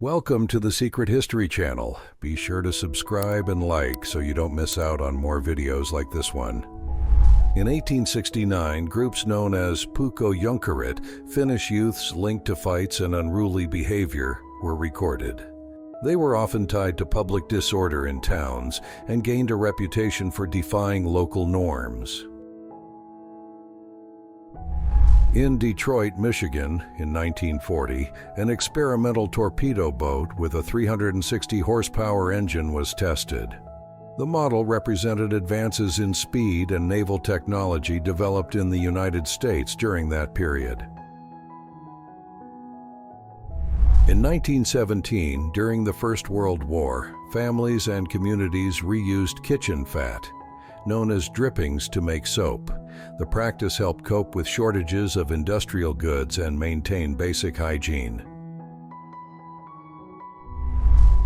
Welcome to the Secret History channel. Be sure to subscribe and like so you don't miss out on more videos like this one. In 1869, groups known as Puukko-Junkerit, Finnish youths linked to fights and unruly behavior, were recorded. They were often tied to public disorder in towns and gained a reputation for defying local norms. In Detroit, Michigan, in 1940, an experimental torpedo boat with a 360 horsepower engine was tested. The model represented advances in speed and naval technology developed in the United States during that period. In 1917, during the First World War, families and communities reused kitchen fat, known as drippings, to make soap. The practice helped cope with shortages of industrial goods and maintain basic hygiene.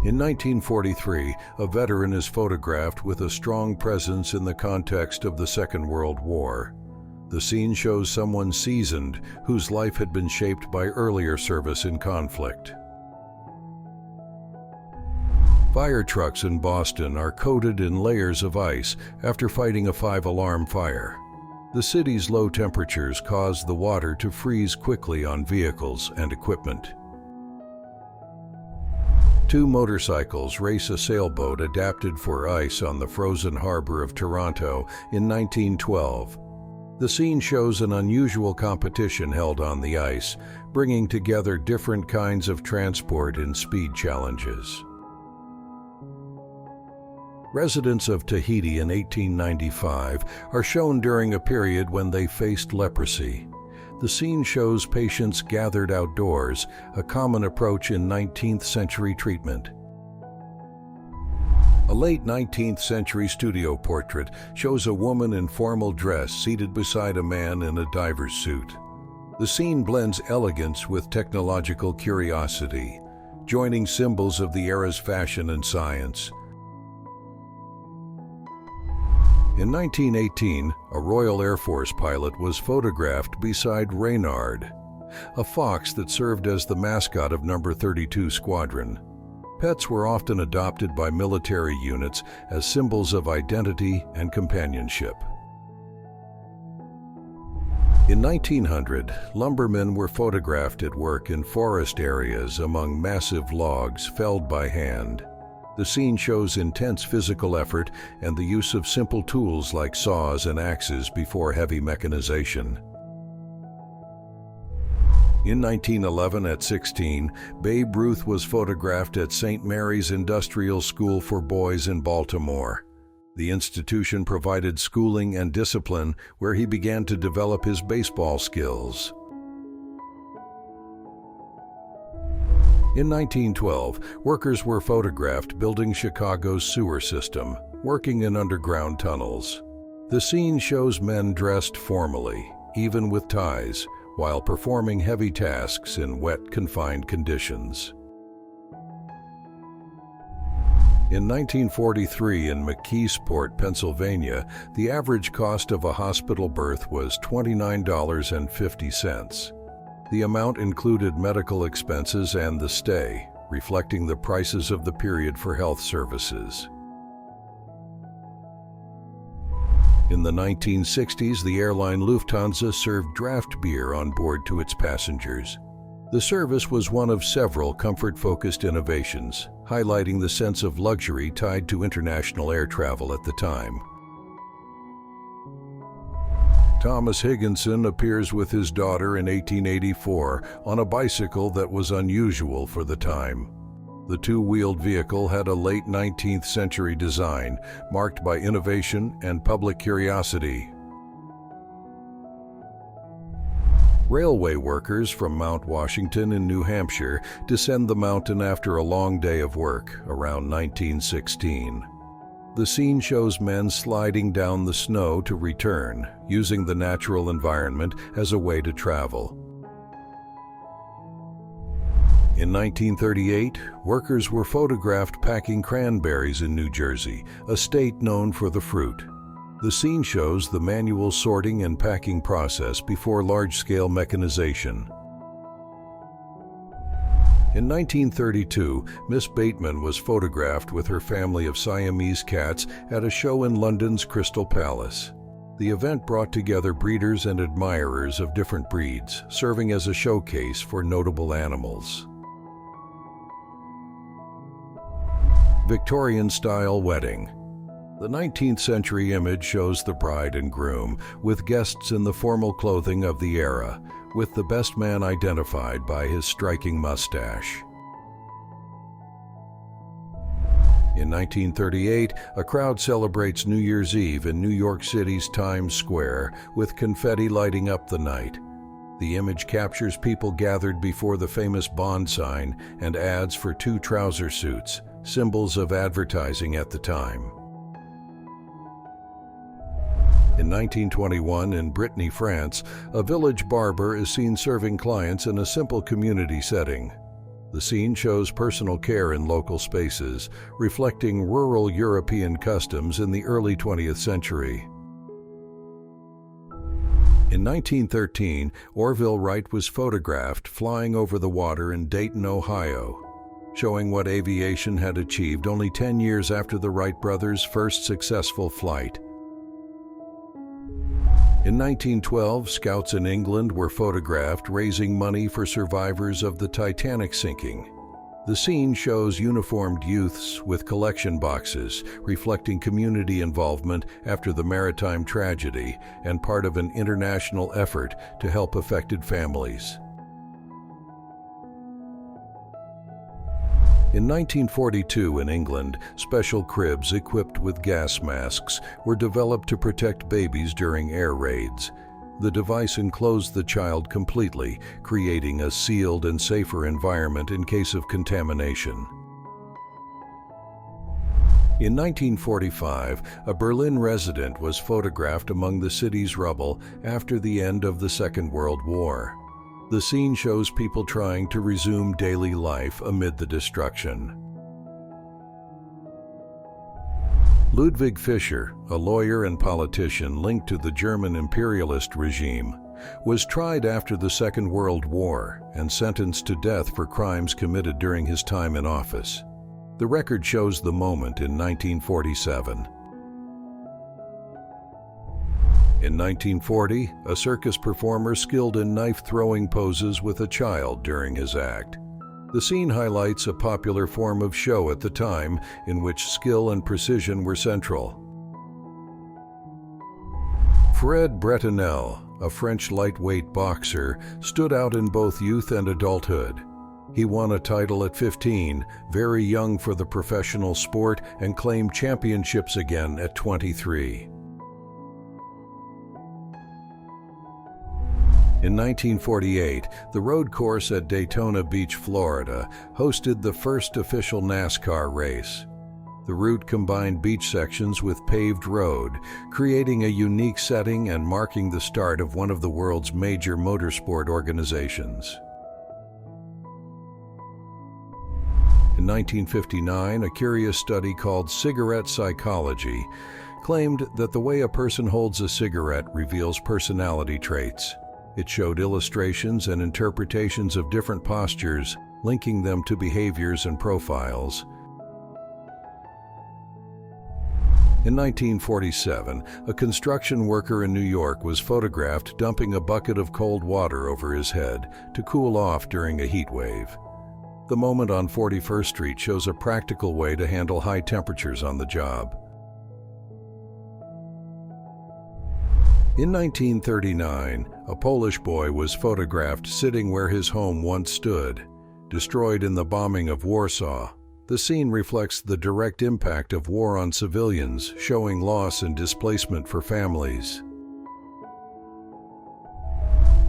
In 1943, a veteran is photographed with a strong presence in the context of the Second World War. The scene shows someone seasoned whose life had been shaped by earlier service in conflict. Fire trucks in Boston are coated in layers of ice after fighting a 5-alarm fire. The city's low temperatures cause the water to freeze quickly on vehicles and equipment. Two motorcycles race a sailboat adapted for ice on the frozen harbor of Toronto in 1912. The scene shows an unusual competition held on the ice, bringing together different kinds of transport in speed challenges. Residents of Tahiti in 1895 are shown during a period when they faced leprosy. The scene shows patients gathered outdoors, a common approach in 19th century treatment. A late 19th century studio portrait shows a woman in formal dress seated beside a man in a diver's suit. The scene blends elegance with technological curiosity, joining symbols of the era's fashion and science. In 1918, a Royal Air Force pilot was photographed beside Reynard, a fox that served as the mascot of No. 32 Squadron. Pets were often adopted by military units as symbols of identity and companionship. In 1900, lumbermen were photographed at work in forest areas among massive logs felled by hand. The scene shows intense physical effort and the use of simple tools like saws and axes before heavy mechanization. In 1911, at 16, Babe Ruth was photographed at St. Mary's Industrial School for Boys in Baltimore. The institution provided schooling and discipline where he began to develop his baseball skills. In 1912, workers were photographed building Chicago's sewer system, working in underground tunnels. The scene shows men dressed formally, even with ties, while performing heavy tasks in wet, confined conditions. In 1943, in McKeesport, Pennsylvania, the average cost of a hospital birth was $29.50. The amount included medical expenses and the stay, reflecting the prices of the period for health services. In the 1960s, the airline Lufthansa served draft beer on board to its passengers. The service was one of several comfort-focused innovations, highlighting the sense of luxury tied to international air travel at the time. Thomas Higginson appears with his daughter in 1884 on a bicycle that was unusual for the time. The two-wheeled vehicle had a late 19th century design, marked by innovation and public curiosity. Railway workers from Mount Washington in New Hampshire descend the mountain after a long day of work, around 1916. The scene shows men sliding down the snow to return, using the natural environment as a way to travel. In 1938, workers were photographed packing cranberries in New Jersey, a state known for the fruit. The scene shows the manual sorting and packing process before large-scale mechanization. In 1932, Miss Bateman was photographed with her family of Siamese cats at a show in London's Crystal Palace. The event brought together breeders and admirers of different breeds, serving as a showcase for notable animals. Victorian-style wedding. The 19th century image shows the bride and groom, with guests in the formal clothing of the era, with the best man identified by his striking mustache. In 1938, a crowd celebrates New Year's Eve in New York City's Times Square, with confetti lighting up the night. The image captures people gathered before the famous Bond sign and ads for 2 trouser suits, symbols of advertising at the time. In 1921, in Brittany, France, a village barber is seen serving clients in a simple community setting. The scene shows personal care in local spaces, reflecting rural European customs in the early 20th century. In 1913, Orville Wright was photographed flying over the water in Dayton, Ohio, showing what aviation had achieved only 10 years after the Wright brothers' first successful flight. In 1912, scouts in England were photographed raising money for survivors of the Titanic sinking. The scene shows uniformed youths with collection boxes, reflecting community involvement after the maritime tragedy and part of an international effort to help affected families. In 1942 in England, special cribs equipped with gas masks were developed to protect babies during air raids. The device enclosed the child completely, creating a sealed and safer environment in case of contamination. In 1945, a Berlin resident was photographed among the city's rubble after the end of the Second World War. The scene shows people trying to resume daily life amid the destruction. Ludwig Fischer, a lawyer and politician linked to the German imperialist regime, was tried after the Second World War and sentenced to death for crimes committed during his time in office. The record shows the moment in 1947. In 1940, a circus performer skilled in knife-throwing poses with a child during his act. The scene highlights a popular form of show at the time in which skill and precision were central. Fred Bretonel, a French lightweight boxer, stood out in both youth and adulthood. He won a title at 15, very young for the professional sport, and claimed championships again at 23. In 1948, the road course at Daytona Beach, Florida, hosted the first official NASCAR race. The route combined beach sections with paved road, creating a unique setting and marking the start of one of the world's major motorsport organizations. In 1959, a curious study called cigarette psychology claimed that the way a person holds a cigarette reveals personality traits. It showed illustrations and interpretations of different postures, linking them to behaviors and profiles. In 1947, a construction worker in New York was photographed dumping a bucket of cold water over his head to cool off during a heat wave. The moment on 41st Street shows a practical way to handle high temperatures on the job. In 1939, a Polish boy was photographed sitting where his home once stood, destroyed in the bombing of Warsaw. The scene reflects the direct impact of war on civilians, showing loss and displacement for families.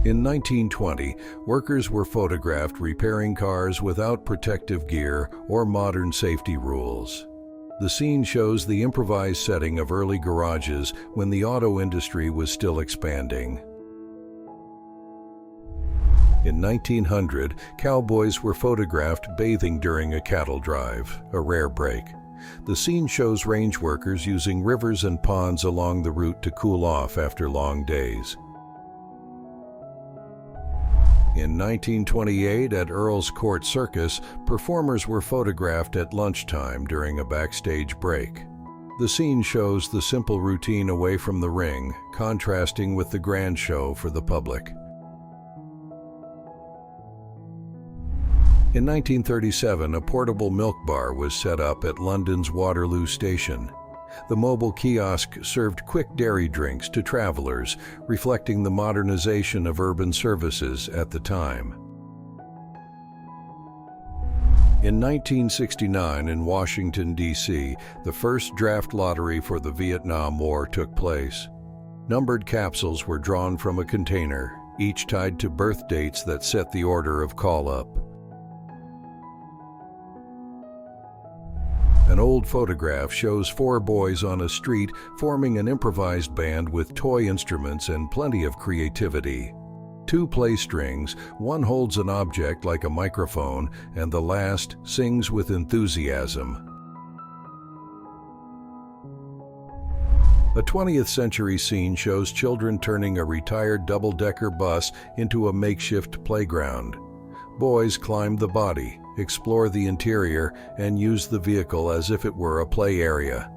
In 1920, workers were photographed repairing cars without protective gear or modern safety rules. The scene shows the improvised setting of early garages when the auto industry was still expanding. In 1900, cowboys were photographed bathing during a cattle drive, a rare break. The scene shows range workers using rivers and ponds along the route to cool off after long days. In 1928, at Earl's Court Circus, performers were photographed at lunchtime during a backstage break. The scene shows the simple routine away from the ring, contrasting with the grand show for the public. In 1937, a portable milk bar was set up at London's Waterloo Station. The mobile kiosk served quick dairy drinks to travelers, reflecting the modernization of urban services at the time. In 1969, in Washington, D.C., the first draft lottery for the Vietnam War took place. Numbered capsules were drawn from a container, each tied to birth dates that set the order of call-up. An old photograph shows 4 boys on a street forming an improvised band with toy instruments and plenty of creativity. 2 play strings, one holds an object like a microphone, and the last sings with enthusiasm. A 20th century scene shows children turning a retired double-decker bus into a makeshift playground. Boys climb the body, explore the interior, and use the vehicle as if it were a play area.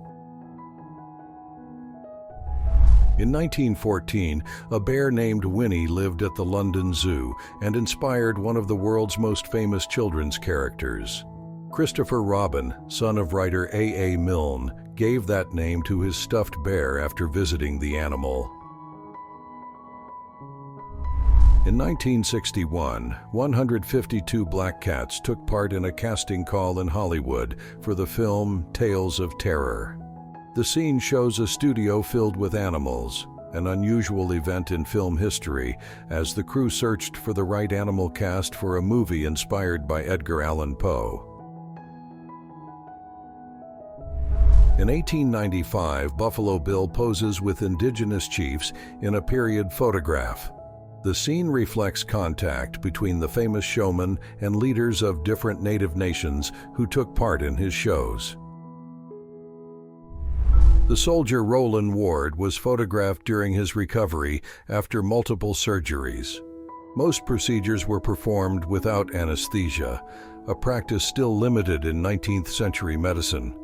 In 1914, a bear named Winnie lived at the London Zoo and inspired one of the world's most famous children's characters. Christopher Robin, son of writer A. A. Milne, gave that name to his stuffed bear after visiting the animal. In 1961, 152 black cats took part in a casting call in Hollywood for the film Tales of Terror. The scene shows a studio filled with animals, an unusual event in film history, as the crew searched for the right animal cast for a movie inspired by Edgar Allan Poe. In 1895, Buffalo Bill poses with indigenous chiefs in a period photograph. The scene reflects contact between the famous showman and leaders of different native nations who took part in his shows. The soldier Roland Ward was photographed during his recovery after multiple surgeries. Most procedures were performed without anesthesia, a practice still limited in 19th century medicine.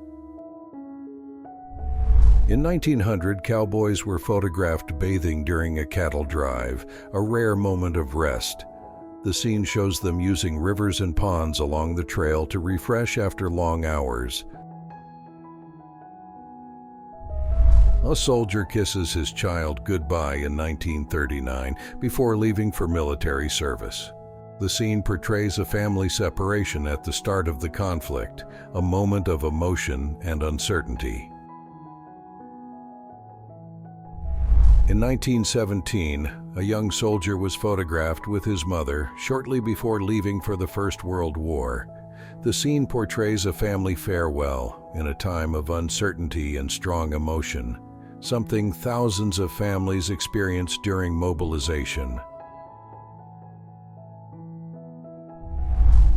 In 1900, cowboys were photographed bathing during a cattle drive, a rare moment of rest. The scene shows them using rivers and ponds along the trail to refresh after long hours. A soldier kisses his child goodbye in 1939 before leaving for military service. The scene portrays a family separation at the start of the conflict, a moment of emotion and uncertainty. In 1917, a young soldier was photographed with his mother shortly before leaving for the First World War. The scene portrays a family farewell in a time of uncertainty and strong emotion, something thousands of families experienced during mobilization.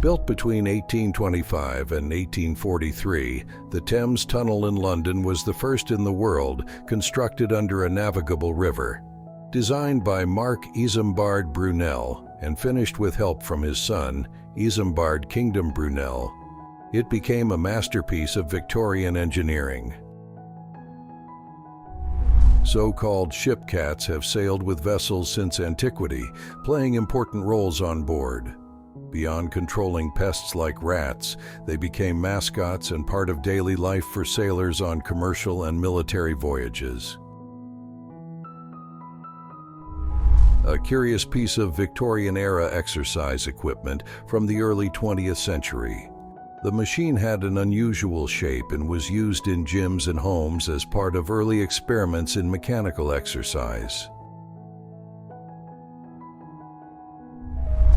Built between 1825 and 1843, the Thames Tunnel in London was the first in the world constructed under a navigable river. Designed by Mark Isambard Brunel and finished with help from his son, Isambard Kingdom Brunel, it became a masterpiece of Victorian engineering. So-called ship cats have sailed with vessels since antiquity, playing important roles on board. Beyond controlling pests like rats, they became mascots and part of daily life for sailors on commercial and military voyages. A curious piece of Victorian-era exercise equipment from the early 20th century. The machine had an unusual shape and was used in gyms and homes as part of early experiments in mechanical exercise.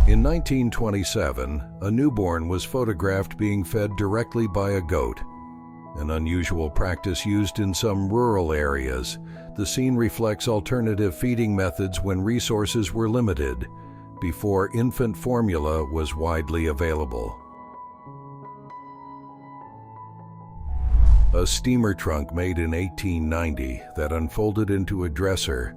In 1927, a newborn was photographed being fed directly by a goat, an unusual practice used in some rural areas. The scene reflects alternative feeding methods when resources were limited, before infant formula was widely available. A steamer trunk made in 1890 that unfolded into a dresser,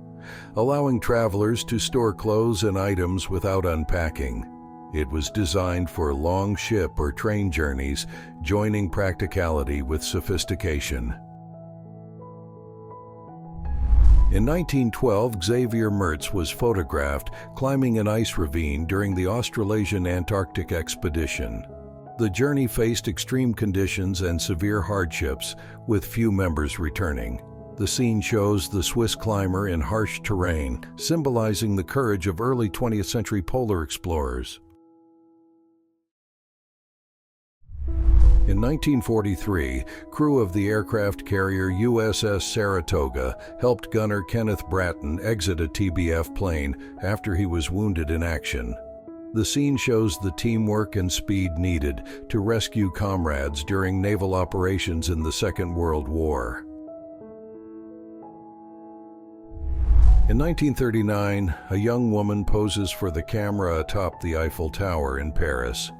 allowing travelers to store clothes and items without unpacking. It was designed for long ship or train journeys, joining practicality with sophistication. In 1912, Xavier Mertz was photographed climbing an ice ravine during the Australasian Antarctic expedition. The journey faced extreme conditions and severe hardships, with few members returning. The scene shows the Swiss climber in harsh terrain, symbolizing the courage of early 20th century polar explorers. In 1943, crew of the aircraft carrier USS Saratoga helped gunner Kenneth Bratton exit a TBF plane after he was wounded in action. The scene shows the teamwork and speed needed to rescue comrades during naval operations in the Second World War. In 1939, a young woman poses for the camera atop the Eiffel Tower in Paris.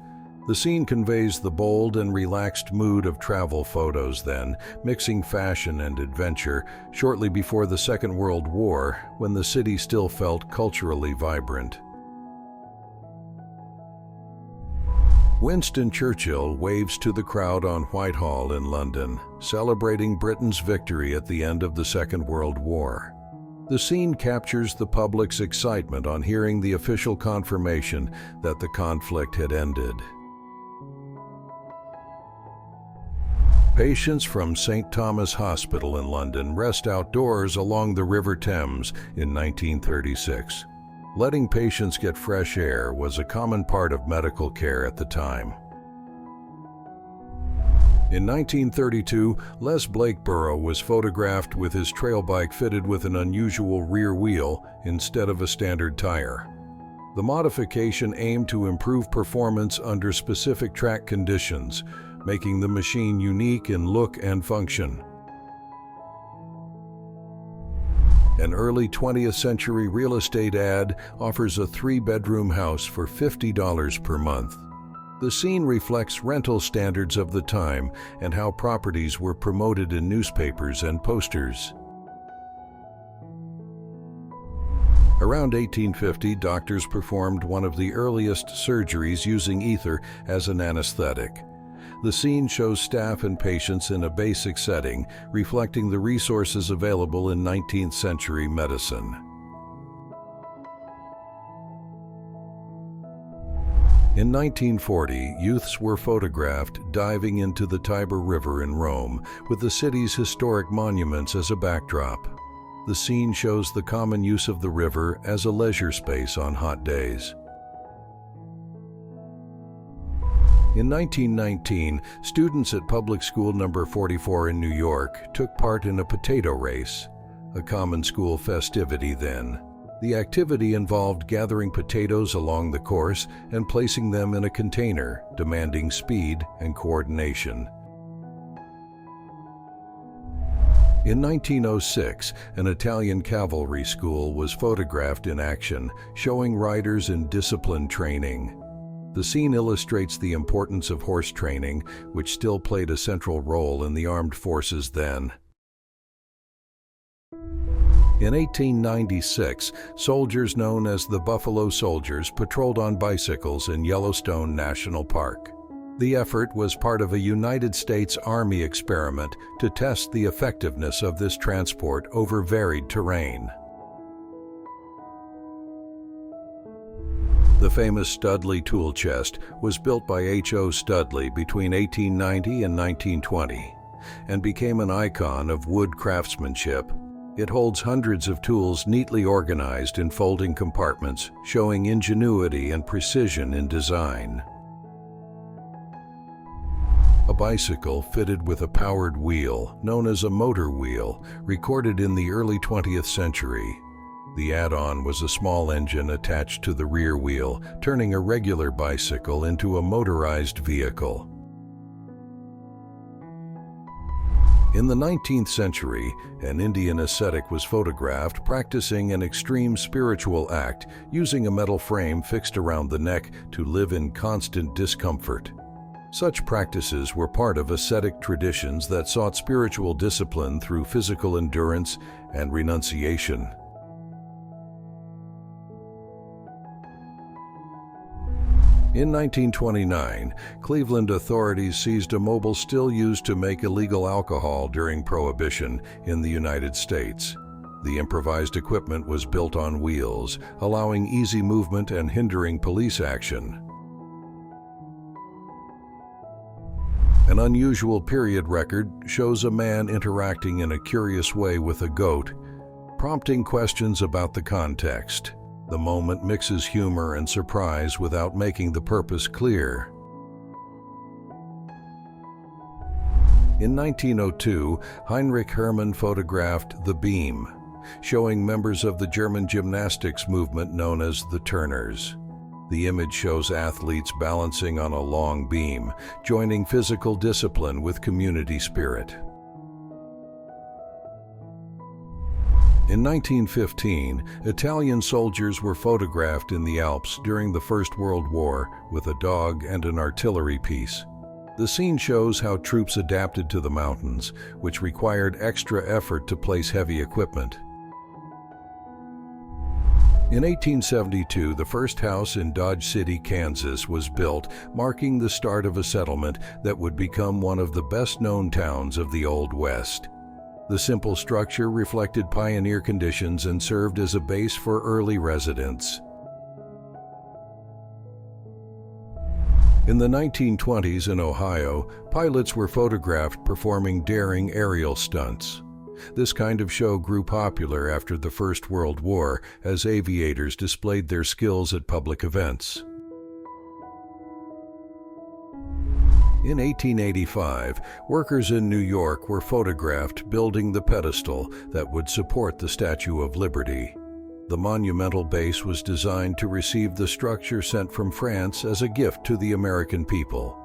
The scene conveys the bold and relaxed mood of travel photos then, mixing fashion and adventure, shortly before the Second World War, when the city still felt culturally vibrant. Winston Churchill waves to the crowd on Whitehall in London, celebrating Britain's victory at the end of the Second World War. The scene captures the public's excitement on hearing the official confirmation that the conflict had ended. Patients from St. Thomas Hospital in London rest outdoors along the River Thames in 1936. Letting patients get fresh air was a common part of medical care at the time. In 1932, Les Blakeborough was photographed with his trail bike fitted with an unusual rear wheel instead of a standard tire. The modification aimed to improve performance under specific track conditions, making the machine unique in look and function. An early 20th century real estate ad offers a 3-bedroom house for $50 per month. The scene reflects rental standards of the time and how properties were promoted in newspapers and posters. Around 1850, doctors performed one of the earliest surgeries using ether as an anesthetic. The scene shows staff and patients in a basic setting, reflecting the resources available in 19th century medicine. In 1940, youths were photographed diving into the Tiber River in Rome, with the city's historic monuments as a backdrop. The scene shows the common use of the river as a leisure space on hot days. In 1919, students at Public School No. 44 in New York took part in a potato race, a common school festivity then. The activity involved gathering potatoes along the course and placing them in a container, demanding speed and coordination. In 1906, an Italian cavalry school was photographed in action, showing riders in discipline training. The scene illustrates the importance of horse training, which still played a central role in the armed forces then. In 1896, soldiers known as the Buffalo Soldiers patrolled on bicycles in Yellowstone National Park. The effort was part of a United States Army experiment to test the effectiveness of this transport over varied terrain. The famous Studley tool chest was built by H.O. Studley between 1890 and 1920 and became an icon of wood craftsmanship. It holds hundreds of tools neatly organized in folding compartments, showing ingenuity and precision in design. A bicycle fitted with a powered wheel, known as a motor wheel, recorded in the early 20th century. The add-on was a small engine attached to the rear wheel, turning a regular bicycle into a motorized vehicle. In the 19th century, an Indian ascetic was photographed practicing an extreme spiritual act, using a metal frame fixed around the neck to live in constant discomfort. Such practices were part of ascetic traditions that sought spiritual discipline through physical endurance and renunciation. In 1929, Cleveland authorities seized a mobile still used to make illegal alcohol during Prohibition in the United States. The improvised equipment was built on wheels, allowing easy movement and hindering police action. An unusual period record shows a man interacting in a curious way with a goat, prompting questions about the context. The moment mixes humor and surprise without making the purpose clear. In 1902, Heinrich Hermann photographed The Beam, showing members of the German gymnastics movement known as the Turners. The image shows athletes balancing on a long beam, joining physical discipline with community spirit. In 1915, Italian soldiers were photographed in the Alps during the First World War with a dog and an artillery piece. The scene shows how troops adapted to the mountains, which required extra effort to place heavy equipment. In 1872, the first house in Dodge City, Kansas was built, marking the start of a settlement that would become one of the best-known towns of the Old West. The simple structure reflected pioneer conditions and served as a base for early residents. In the 1920s in Ohio, pilots were photographed performing daring aerial stunts. This kind of show grew popular after the First World War as aviators displayed their skills at public events. In 1885, workers in New York were photographed building the pedestal that would support the Statue of Liberty. The monumental base was designed to receive the structure sent from France as a gift to the American people.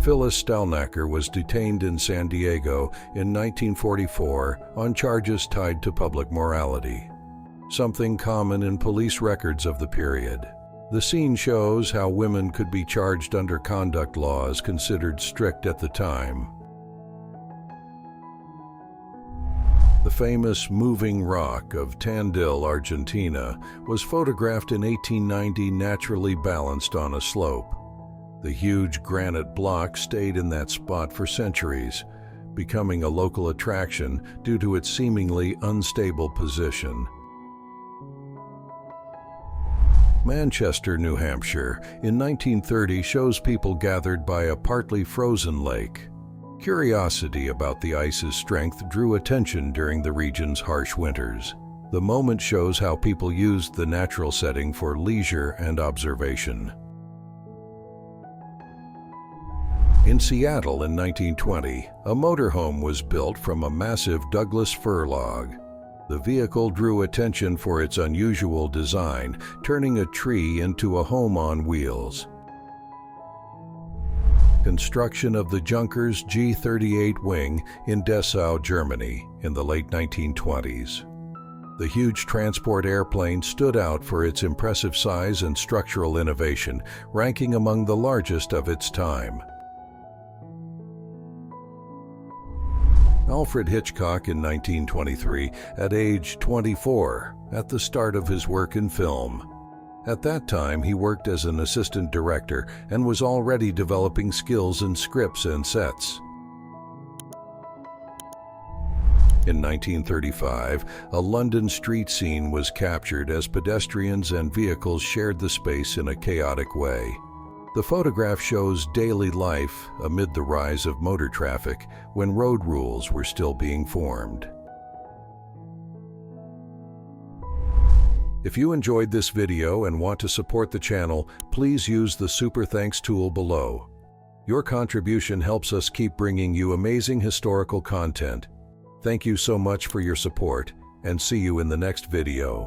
Phyllis Stalnaker was detained in San Diego in 1944 on charges tied to public morality, something common in police records of the period. The scene shows how women could be charged under conduct laws considered strict at the time. The famous moving rock of Tandil, Argentina, was photographed in 1890 naturally balanced on a slope. The huge granite block stayed in that spot for centuries, becoming a local attraction due to its seemingly unstable position. Manchester, New Hampshire, in 1930 shows people gathered by a partly frozen lake. Curiosity about the ice's strength drew attention during the region's harsh winters. The moment shows how people used the natural setting for leisure and observation. In Seattle in 1920, a motorhome was built from a massive Douglas fir log. The vehicle drew attention for its unusual design, turning a tree into a home on wheels. Construction of the Junkers G-38 wing in Dessau, Germany, in the late 1920s. The huge transport airplane stood out for its impressive size and structural innovation, ranking among the largest of its time. Alfred Hitchcock in 1923, at age 24, at the start of his work in film. At that time, he worked as an assistant director and was already developing skills in scripts and sets. In 1935, a London street scene was captured as pedestrians and vehicles shared the space in a chaotic way. The photograph shows daily life amid the rise of motor traffic when road rules were still being formed. If you enjoyed this video and want to support the channel, please use the Super Thanks tool below. Your contribution helps us keep bringing you amazing historical content. Thank you so much for your support, and see you in the next video.